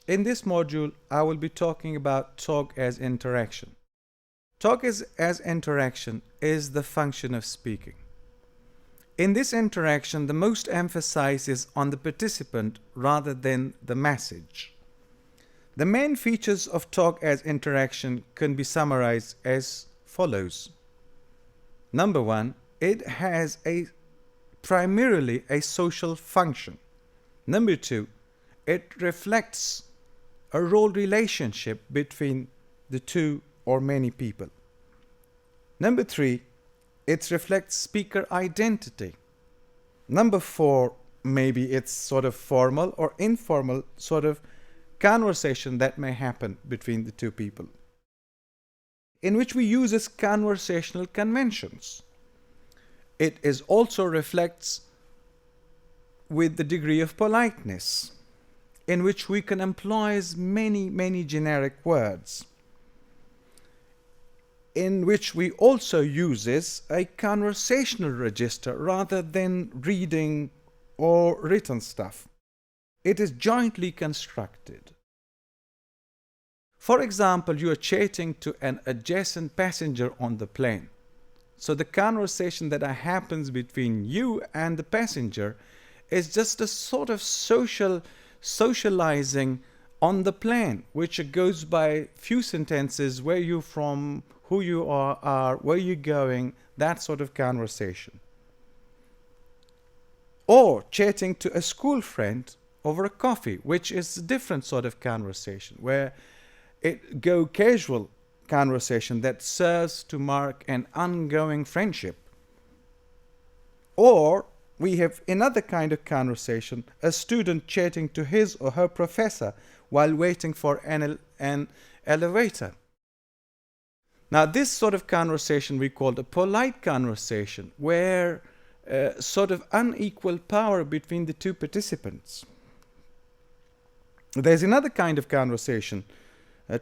In this module, I will be talking about talk as interaction. Talk as interaction is the function of speaking. In this interaction, the most emphasis is on the participant rather than the message. The main features of talk as interaction can be summarized as follows. Number one, it has primarily a social function. Number two, it reflects a role relationship between the two or many people. Number three, it reflects speaker identity. Number four, maybe it's sort of formal or informal sort of conversation that may happen between the two people, in which we use as conversational conventions. It also reflects with the degree of politeness, in which we can employ many generic words, in which we also uses a conversational register rather than reading or written stuff. It is jointly constructed. For example, you are chatting to an adjacent passenger on the plane. So the conversation that happens between you and the passenger is just a sort of socializing on the plane, which goes by few sentences: where you from, who you are, where you going, that sort of conversation. Or chatting to a school friend over a coffee, which is a different sort of conversation, where it go casual conversation that serves to mark an ongoing friendship. Or we have another kind of conversation, a student chatting to his or her professor while waiting for an elevator. Now, this sort of conversation we call a polite conversation, where sort of unequal power between the two participants. There's another kind of conversation,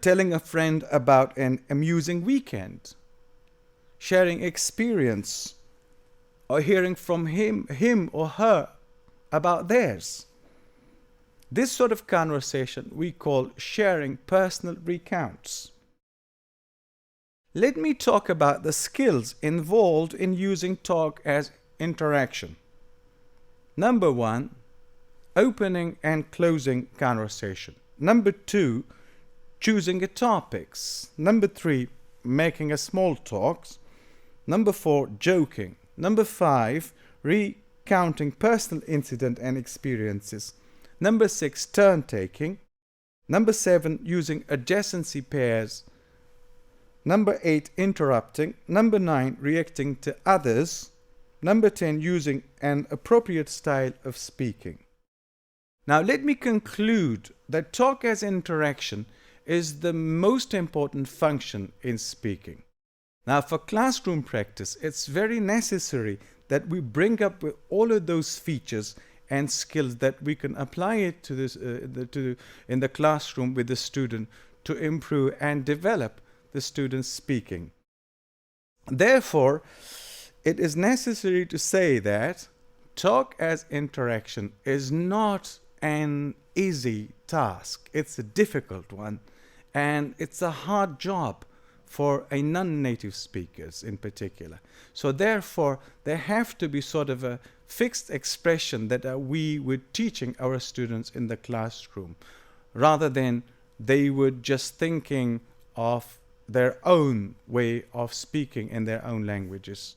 telling a friend about an amusing weekend, sharing experience, or hearing from him or her about theirs. This sort of conversation we call sharing personal recounts. Let me talk about the skills involved in using talk as interaction. Number one, opening and closing conversation. Number two, choosing a topics. Number three, making a small talks. Number four, joking. Number five, recounting personal incident and experiences. Number six, turn taking. Number seven, using adjacency pairs. Number eight, interrupting. Number nine, reacting to others. Number 10, using an appropriate style of speaking. Now let me conclude that talk as interaction is the most important function in speaking. Now, for classroom practice, it's very necessary that we bring up with all of those features and skills that we can apply it to this in the classroom with the student to improve and develop the student's speaking. Therefore, it is necessary to say that talk as interaction is not an easy task. It's a difficult one, and it's a hard job for a non-native speakers in particular. So therefore, there have to be sort of a fixed expression that we would teaching our students in the classroom, rather than they would just thinking of their own way of speaking in their own languages.